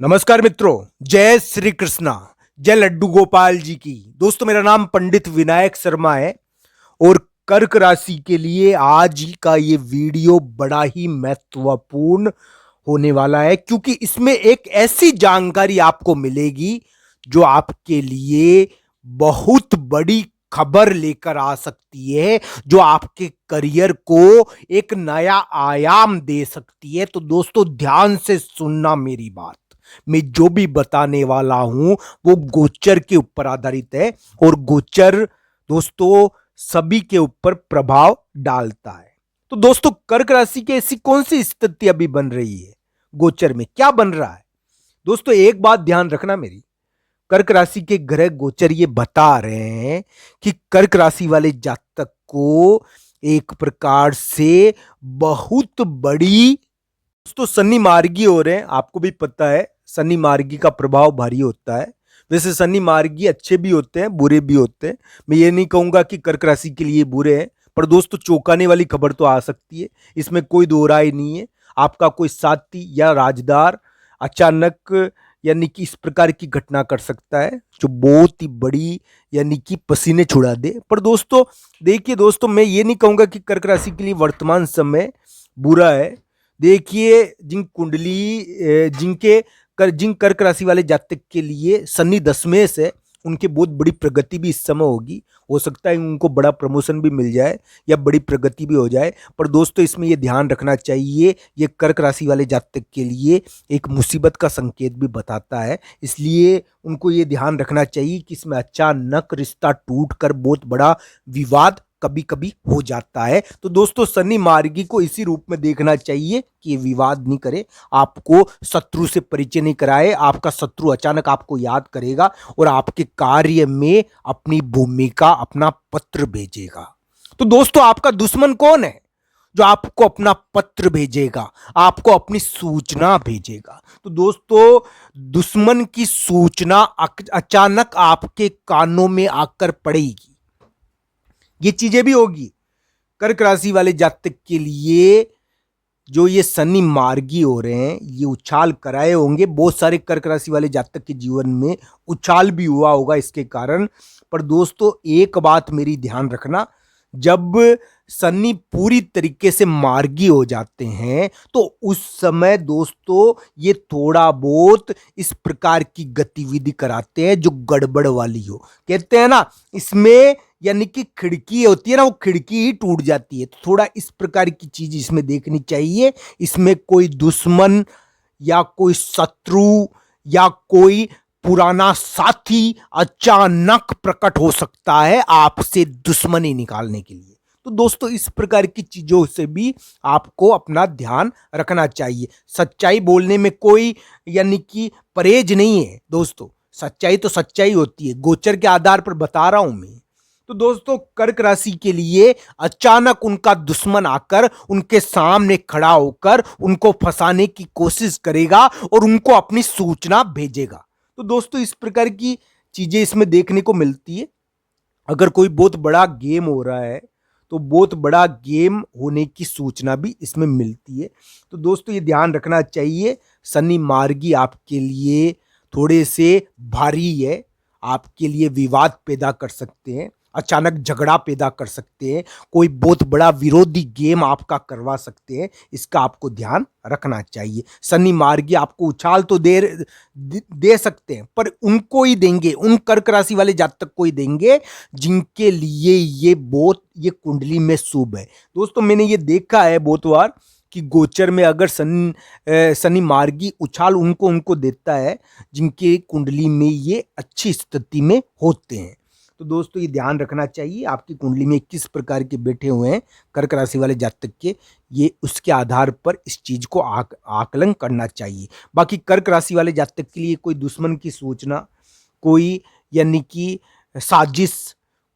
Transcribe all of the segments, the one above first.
नमस्कार मित्रों, जय श्री कृष्णा, जय लड्डू गोपाल जी की। दोस्तों, मेरा नाम पंडित विनायक शर्मा है और कर्क राशि के लिए आज का ये वीडियो बड़ा ही महत्वपूर्ण होने वाला है, क्योंकि इसमें एक ऐसी जानकारी आपको मिलेगी जो आपके लिए बहुत बड़ी खबर लेकर आ सकती है, जो आपके करियर को एक नया आयाम दे सकती है। तो दोस्तों, ध्यान से सुनना मेरी बात। मैं जो भी बताने वाला हूं वो गोचर के ऊपर आधारित है और गोचर दोस्तों सभी के ऊपर प्रभाव डालता है। तो दोस्तों, कर्क राशि की ऐसी कौन सी स्थिति अभी बन रही है, गोचर में क्या बन रहा है? दोस्तों, एक बात ध्यान रखना मेरी, कर्क राशि के ग्रह गोचर ये बता रहे हैं कि कर्क राशि वाले जातक को एक प्रकार से बहुत बड़ी दोस्तों शनि मार्गी हो रहे हैं। आपको भी पता है शनि मार्गी का प्रभाव भारी होता है। वैसे शनि मार्गी अच्छे भी होते हैं, बुरे भी होते हैं। मैं ये नहीं कहूंगा कि कर्क राशि के लिए बुरे हैं, पर दोस्तों चौंकाने वाली खबर तो आ सकती है, इसमें कोई दो राय नहीं है। आपका कोई साथी या राजदार अचानक यानी कि इस प्रकार की घटना कर सकता है जो बहुत ही बड़ी यानी कि पसीने छुड़ा दे। पर दोस्तों देखिए, दोस्तों मैं ये नहीं कहूंगा कि कर्क राशि के लिए वर्तमान समय बुरा है। देखिए, जिन कर्क राशि वाले जातक के लिए शनि दशमेश है, उनकी बहुत बड़ी प्रगति भी इस समय होगी। हो सकता है उनको बड़ा प्रमोशन भी मिल जाए या बड़ी प्रगति भी हो जाए। पर दोस्तों, इसमें ये ध्यान रखना चाहिए, ये कर्क राशि वाले जातक के लिए एक मुसीबत का संकेत भी बताता है। इसलिए उनको ये ध्यान रखना चाहिए कि इसमें अचानक रिश्ता टूटकर बहुत बड़ा विवाद कभी कभी हो जाता है। तो दोस्तों, शनि मार्गी को इसी रूप में देखना चाहिए कि ये विवाद नहीं करे, आपको शत्रु से परिचय नहीं कराए। आपका शत्रु अचानक आपको याद करेगा और आपके कार्य में अपनी भूमिका, अपना पत्र भेजेगा। तो दोस्तों, आपका दुश्मन कौन है जो आपको अपना पत्र भेजेगा, आपको अपनी सूचना भेजेगा? तो दोस्तों, दुश्मन की सूचना अचानक आपके कानों में आकर पड़ेगी, ये चीजें भी होगी। कर्क राशि वाले जातक के लिए जो ये शनि मार्गी हो रहे हैं, ये उछाल कराए होंगे। बहुत सारे कर्क राशि वाले जातक के जीवन में उछाल भी हुआ होगा इसके कारण। पर दोस्तों, एक बात मेरी ध्यान रखना, जब शनि पूरी तरीके से मार्गी हो जाते हैं तो उस समय दोस्तों ये थोड़ा बहुत इस प्रकार की गतिविधि कराते हैं जो गड़बड़ वाली हो। कहते हैं ना, इसमें यानी कि खिड़की होती है ना, वो खिड़की ही टूट जाती है। तो थोड़ा इस प्रकार की चीज इसमें देखनी चाहिए। इसमें कोई दुश्मन या कोई शत्रु या कोई पुराना साथी अचानक प्रकट हो सकता है आपसे दुश्मनी निकालने के लिए। तो दोस्तों, इस प्रकार की चीजों से भी आपको अपना ध्यान रखना चाहिए। सच्चाई बोलने में कोई यानी कि परहेज नहीं है दोस्तों, सच्चाई तो सच्चाई होती है। गोचर के आधार पर बता रहा हूं मैं। तो दोस्तों, कर्क राशि के लिए अचानक उनका दुश्मन आकर उनके सामने खड़ा होकर उनको फंसाने की कोशिश करेगा और उनको अपनी सूचना भेजेगा। तो दोस्तों, इस प्रकार की चीजें इसमें देखने को मिलती है। अगर कोई बहुत बड़ा गेम हो रहा है तो बहुत बड़ा गेम होने की सूचना भी इसमें मिलती है। तो दोस्तों, ये ध्यान रखना चाहिए, शनि मार्गी आपके लिए थोड़े से भारी है, आपके लिए विवाद पैदा कर सकते हैं, अचानक झगड़ा पैदा कर सकते हैं, कोई बहुत बड़ा विरोधी गेम आपका करवा सकते हैं। इसका आपको ध्यान रखना चाहिए। शनि मार्गी आपको उछाल तो दे सकते हैं, पर उनको ही देंगे, उन कर्क राशि वाले जातक को ही देंगे जिनके लिए ये कुंडली में शुभ है। दोस्तों, मैंने ये देखा है बहुत बार कि गोचर में अगर शनि मार्गी उछाल उनको देता है जिनके कुंडली में ये अच्छी स्थिति में होते हैं। तो दोस्तों, ये ध्यान रखना चाहिए, आपकी कुंडली में किस प्रकार के बैठे हुए हैं कर्क राशि वाले जातक के, ये उसके आधार पर इस चीज को आकलन करना चाहिए। बाकी कर्क राशि वाले जातक के लिए कोई दुश्मन की सूचना, कोई यानी कि साजिश,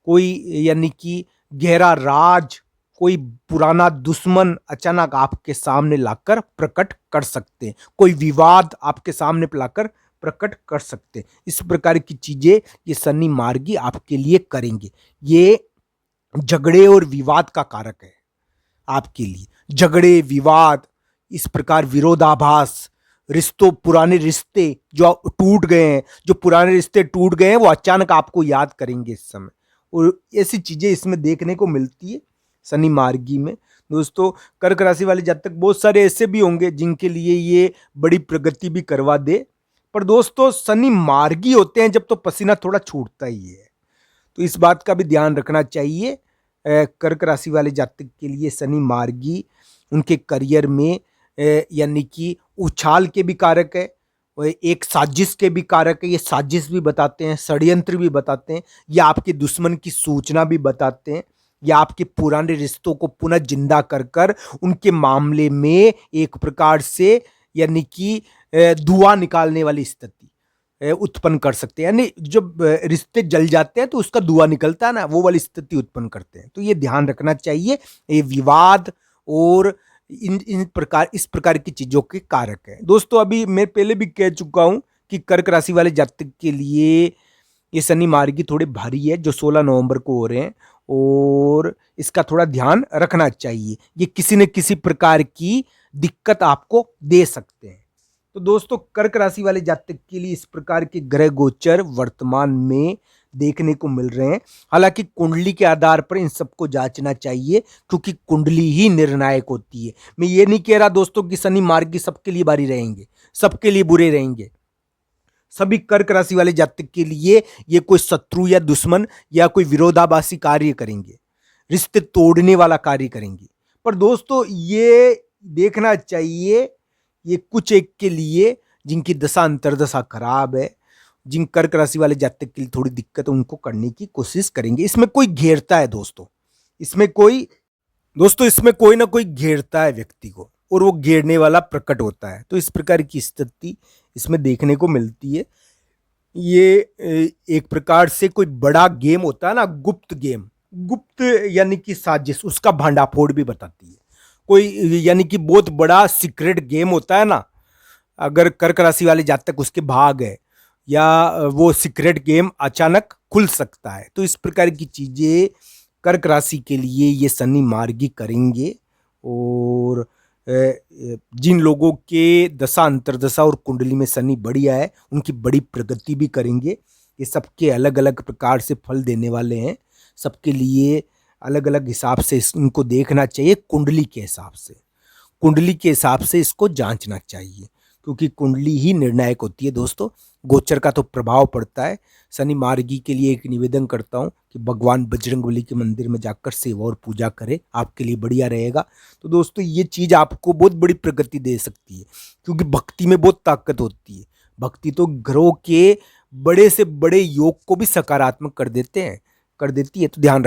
कोई यानी कि गहरा राज, कोई पुराना दुश्मन अचानक आपके सामने लाकर प्रकट कर सकते हैं, कोई विवाद आपके सामने लाकर प्रकट कर सकते हैं। इस प्रकार की चीजें ये शनि मार्गी आपके लिए करेंगे। ये झगड़े और विवाद का कारक है आपके लिए। झगड़े, विवाद, इस प्रकार विरोधाभास, रिश्तों, पुराने रिश्ते जो टूट गए हैं, जो पुराने रिश्ते टूट गए हैं, वो अचानक आपको याद करेंगे इस समय। और ऐसी चीजें इसमें देखने को मिलती है शनि मार्गी में। दोस्तों, कर्क राशि वाले जातक बहुत सारे ऐसे भी होंगे जिनके लिए ये बड़ी प्रगति भी करवा दे। पर दोस्तों, शनि मार्गी होते हैं जब तो पसीना थोड़ा छूटता ही है, तो इस बात का भी ध्यान रखना चाहिए। कर्क राशि वाले जातक के लिए शनि मार्गी उनके करियर में यानी कि उछाल के भी कारक है, और एक साजिश के भी कारक है। ये साजिश भी बताते हैं, षड्यंत्र भी बताते हैं, या आपके दुश्मन की सूचना भी बताते हैं, या आपके पुराने रिश्तों को पुनः जिंदा कर कर उनके मामले में एक प्रकार से यानी कि धुआं निकालने वाली स्थिति उत्पन्न कर सकते हैं। यानी जब रिश्ते जल जाते हैं तो उसका धुआं निकलता है ना, वो वाली स्थिति उत्पन्न करते हैं। तो ये ध्यान रखना चाहिए। ये विवाद और इन प्रकार इस प्रकार की चीजों के कारक है। दोस्तों, अभी मैं पहले भी कह चुका हूं कि कर्क राशि वाले जातक के लिए ये शनि मार्गी थोड़े भारी है, जो 16 नवंबर को हो रहे हैं, और इसका थोड़ा ध्यान रखना चाहिए। ये किसी न किसी प्रकार की दिक्कत आपको दे सकते हैं। तो दोस्तों, कर्क राशि वाले जातक के लिए इस प्रकार के ग्रह गोचर वर्तमान में देखने को मिल रहे हैं। हालांकि कुंडली के आधार पर इन सबको जांचना चाहिए, क्योंकि कुंडली ही निर्णायक होती है। मैं ये नहीं कह रहा दोस्तों कि शनि मार्गी सबके लिए भारी रहेंगे, सबके लिए बुरे रहेंगे। सभी कर्क राशि वाले जातक के लिए ये कोई शत्रु या दुश्मन या कोई विरोधाभासी कार्य करेंगे, रिश्ते तोड़ने वाला कार्य करेंगे। पर दोस्तों, ये देखना चाहिए, ये कुछ एक के लिए जिनकी दशा अंतर्दशा खराब है, जिन कर्क राशि वाले जातक के लिए थोड़ी दिक्कत, उनको करने की कोशिश करेंगे। इसमें कोई घेरता है दोस्तों, इसमें कोई ना कोई घेरता है व्यक्ति को, और वो घेरने वाला प्रकट होता है। तो इस प्रकार की स्थिति इसमें देखने को मिलती है। ये एक प्रकार से कोई बड़ा गेम होता है ना, गुप्त गेम, गुप्त यानी कि साजिश, उसका भांडाफोड़ भी बताती है। कोई यानी कि बहुत बड़ा सीक्रेट गेम होता है ना, अगर कर्क राशि वाले जातक उसके भाग है, या वो सीक्रेट गेम अचानक खुल सकता है। तो इस प्रकार की चीजें कर्क राशि के लिए ये शनि मार्गी करेंगे। और जिन लोगों के दशा अंतर्दशा और कुंडली में शनि बढ़िया है, उनकी बड़ी प्रगति भी करेंगे। ये सबके अलग अलग प्रकार से फल देने वाले हैं, सबके लिए अलग अलग हिसाब से इनको देखना चाहिए। कुंडली के हिसाब से इसको जांचना चाहिए, क्योंकि कुंडली ही निर्णायक होती है दोस्तों। गोचर का तो प्रभाव पड़ता है। शनि मार्गी के लिए एक निवेदन करता हूं कि भगवान बजरंगबली के मंदिर में जाकर सेवा और पूजा करें, आपके लिए बढ़िया रहेगा। तो दोस्तों, ये चीज़ आपको बहुत बड़ी प्रगति दे सकती है, क्योंकि भक्ति में बहुत ताकत होती है। भक्ति तो ग्रहों के बड़े से बड़े योग को भी सकारात्मक कर देती है। तो ध्यान रख